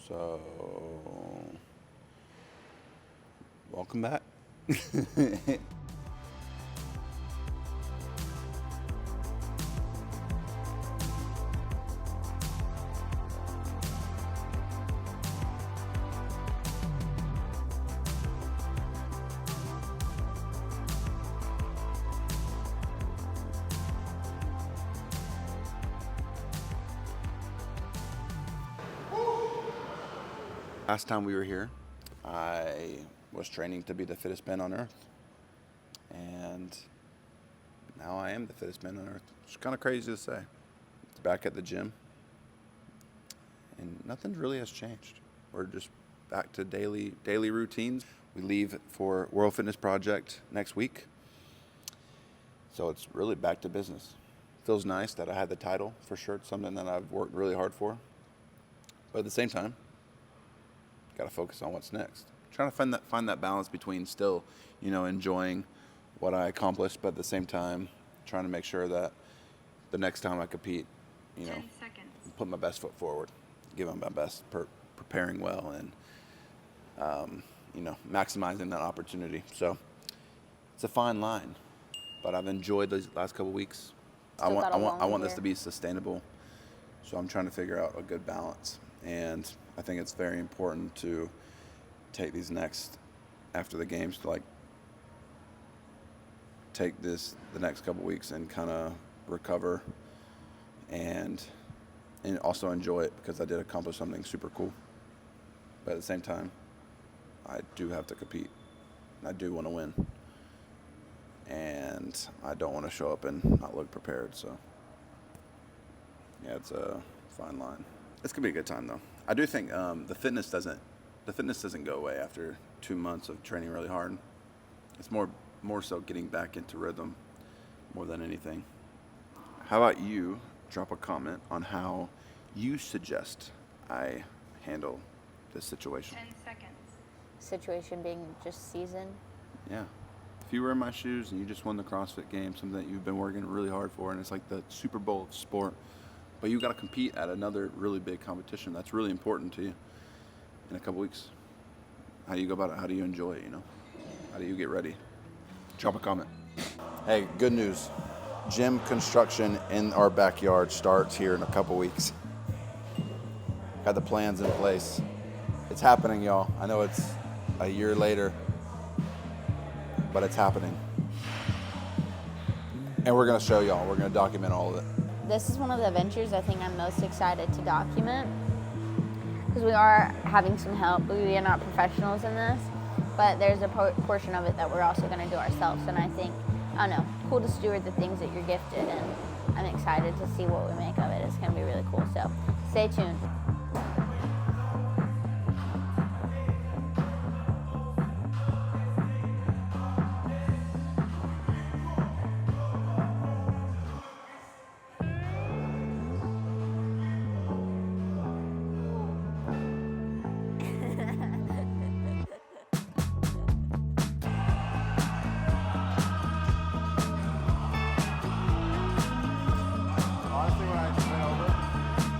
So, welcome back. Last time we were here, I was training to be the fittest man on earth. And now I am the fittest man on earth. It's kind of crazy to say. It's back at the gym. And nothing really has changed. We're just back to daily routines. We leave for World Fitness Project next week. So it's really back to business. Feels nice that I had the title for sure. It's something that I've worked really hard for. But at the same time, got to focus on what's next. Trying to find that balance between still, enjoying what I accomplished, but at the same time, trying to make sure that the next time I compete, 10 seconds. put my best foot forward, give them my best, preparing well, and maximizing that opportunity. So it's a fine line, but I've enjoyed these last couple weeks. I want this to be sustainable, so I'm trying to figure out a good balance. And I think it's very important to take these next, after the games, to take the next couple weeks and kind of recover and also enjoy it, because I did accomplish something super cool. But at the same time, I do have to compete. I do want to win. And I don't want to show up and not look prepared. So, yeah, it's a fine line. It's gonna be a good time though. I do think the fitness doesn't go away after 2 months of training really hard. It's more so getting back into rhythm more than anything. How about you drop a comment on how you suggest I handle this situation? 10 seconds. Situation being just season. Yeah. If you were in my shoes and you just won the CrossFit Games, something that you've been working really hard for, and it's like the Super Bowl of sport, but you got to compete at another really big competition that's really important to you in a couple weeks. How do you go about it? How do you enjoy it, How do you get ready? Drop a comment. Hey, good news. Gym construction in our backyard starts here in a couple weeks. Got the plans in place. It's happening, y'all. I know it's a year later, but it's happening. And we're going to show y'all. We're going to document all of it. This is one of the ventures I think I'm most excited to document, because we are having some help. We are not professionals in this, but there's a portion of it that we're also going to do ourselves. And I think, cool to steward the things that you're gifted, and I'm excited to see what we make of it. It's going to be really cool. So stay tuned. Honestly, when I went over,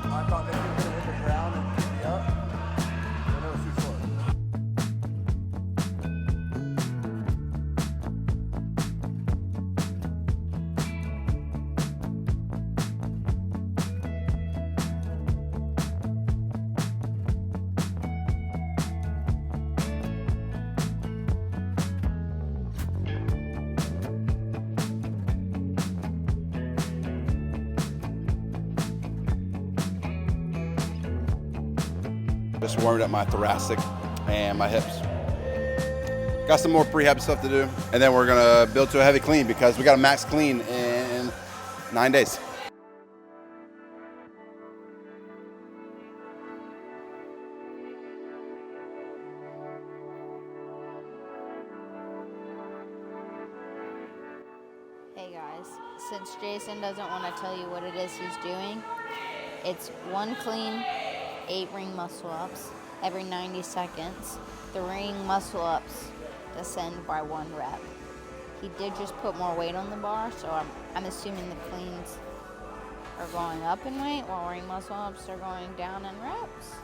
I thought maybe it was going to hit the ground and keep me up, and it was too short. Just warmed up my thoracic and my hips. Got some more prehab stuff to do, and then we're gonna build to a heavy clean, because we got a max clean in 9 days. Hey guys, since Jayson doesn't want to tell you what it is he's doing, it's 1 clean, 8 ring muscle ups every 90 seconds. The ring muscle ups descend by 1 rep. He did just put more weight on the bar, so I'm assuming the cleans are going up in weight while ring muscle ups are going down in reps.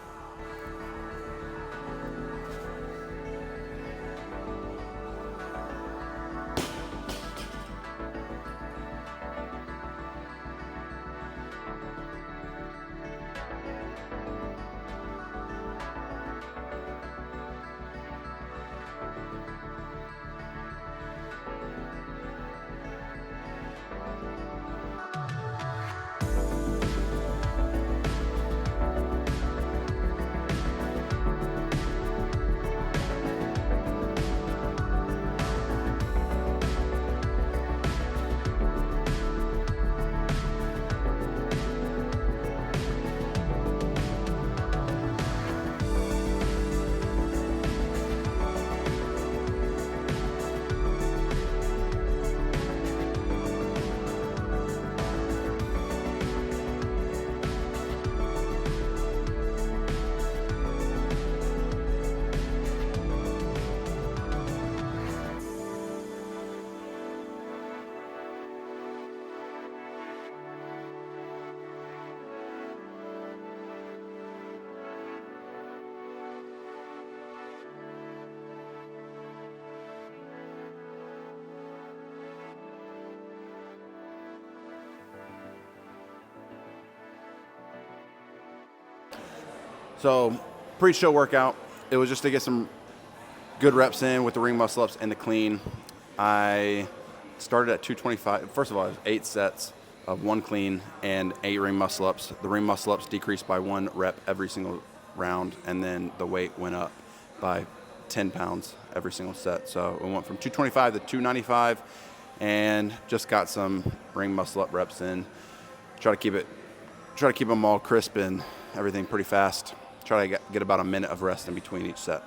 So pretty chill workout. It was just to get some good reps in with the ring muscle ups and the clean. I started at 225. First of all, it was 8 sets of 1 clean and 8 ring muscle ups. The ring muscle ups decreased by 1 rep every single round, and then the weight went up by 10 pounds every single set. So we went from 225 to 295 and just got some ring muscle up reps in. Try to keep them all crisp and everything pretty fast. Try to get about a minute of rest in between each set.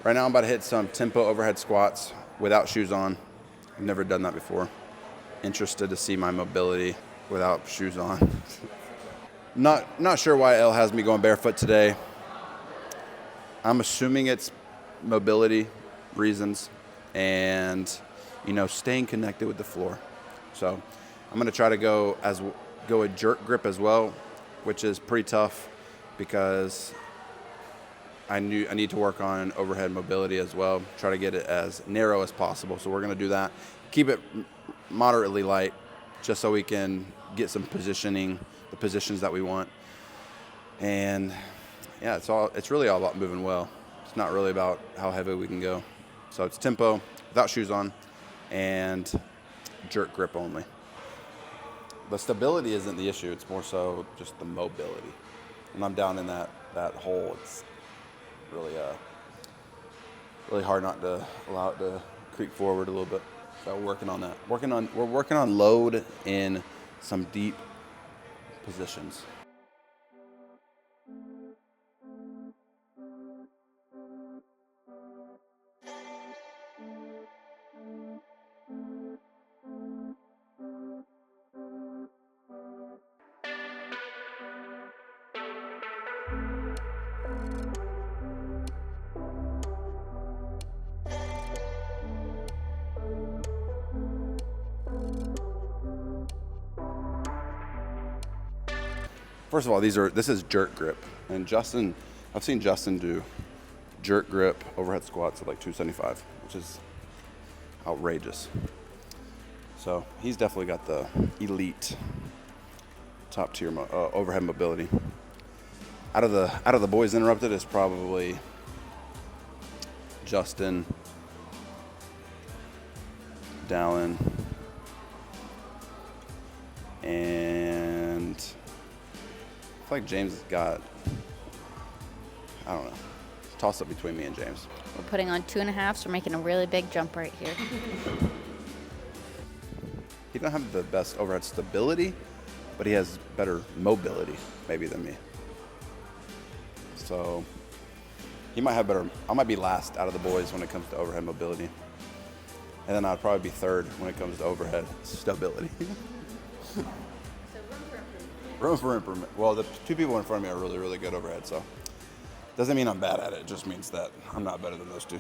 Right now I'm about to hit some tempo overhead squats without shoes on. I've never done that before. Interested to see my mobility without shoes on. Not sure why Elle has me going barefoot today. I'm assuming it's mobility reasons and, staying connected with the floor. So I'm going to try to go a jerk grip as well, which is pretty tough because I need to work on overhead mobility as well. Try to get it as narrow as possible. So we're going to do that. Keep it moderately light, just so we can get some positioning, the positions that we want. And yeah, it's really all about moving well. It's not really about how heavy we can go. So it's tempo, without shoes on, and jerk grip only. The stability isn't the issue. It's more so just the mobility. When I'm down in that hole, it's really hard not to allow it to creep forward a little bit. So working on that. We're working on load in some deep positions. First of all, this is jerk grip, and I've seen Justin do jerk grip overhead squats at like 275, which is outrageous. So he's definitely got the elite top tier overhead mobility. Out of the boys interrupted is probably Justin, Dallin, and I feel like James has got, I don't know, toss up between me and James. We're putting on 2.5, so we're making a really big jump right here. He don't have the best overhead stability, but he has better mobility maybe than me. So he might have better. I might be last out of the boys when it comes to overhead mobility, and then I'd probably be third when it comes to overhead stability. Room for improvement. Well, the 2 people in front of me are really, really good overhead, so doesn't mean I'm bad at it. It just means that I'm not better than those 2.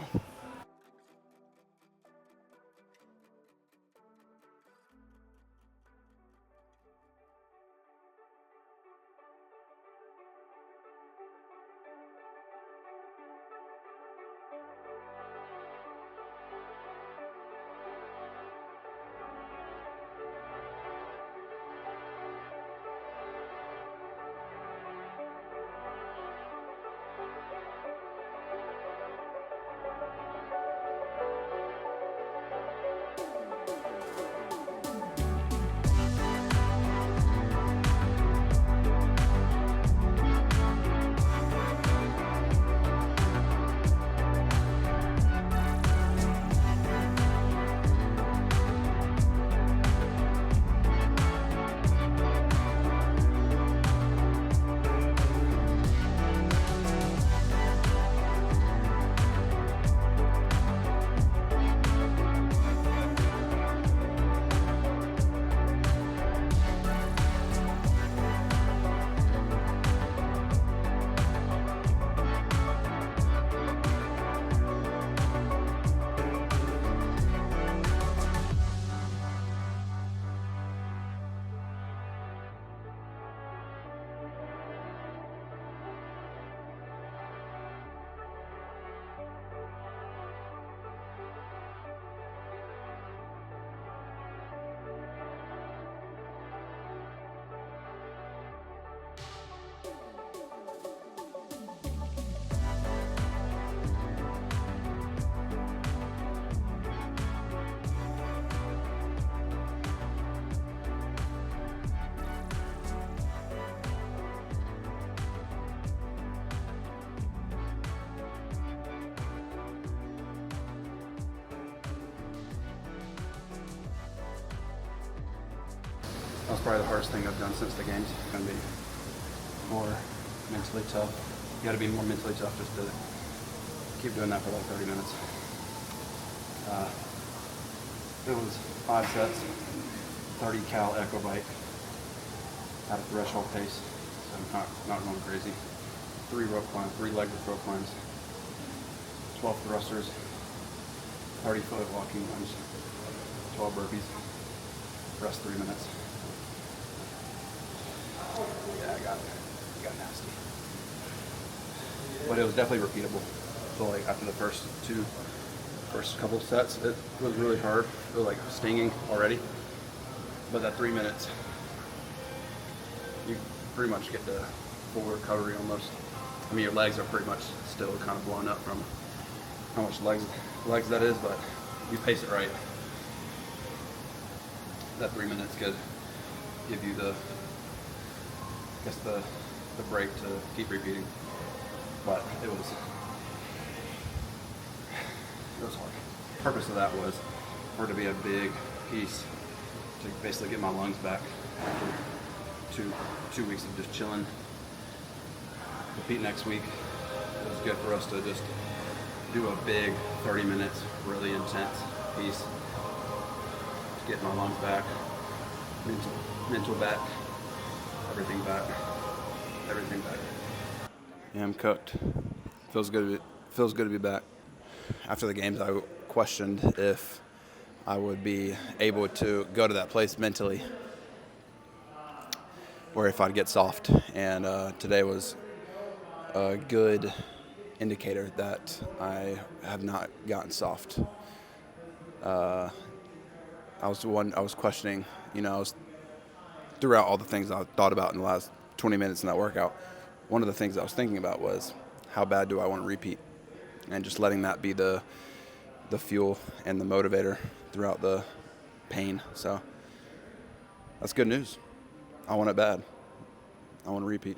That was probably the hardest thing I've done since the games. It's going to be more mentally tough. You got to be more mentally tough just to keep doing that for like 30 minutes. It was 5 sets, 30 cal echo bite at a threshold pace, so I'm not going crazy. 3 rope climbs, 3 leg with rope climbs, 12 thrusters, 30-foot walking lunge, 12 burpees, rest 3 minutes. Yeah, it got nasty. But it was definitely repeatable. So like after the first couple of sets, it was really hard. It was like stinging already. But that 3 minutes, you pretty much get the full recovery almost. I mean, your legs are pretty much still kind of blown up from how much legs that is, but you pace it right. That 3 minutes could give you the break to keep repeating. But it was hard. The purpose of that was for it to be a big piece to basically get my lungs back after two weeks of just chilling. Compete next week. It was good for us to just do a big 30 minutes, really intense piece to get my lungs back, mental back, everything back. Yeah, I'm cooked. Feels good to be back. After the games, I questioned if I would be able to go to that place mentally, or if I'd get soft. And today was a good indicator that I have not gotten soft. I was questioning, throughout all the things I thought about in the last 20 minutes in that workout. One of the things I was thinking about was, how bad do I want to repeat? And just letting that be the fuel and the motivator throughout the pain. So that's good news. I want it bad. I want to repeat.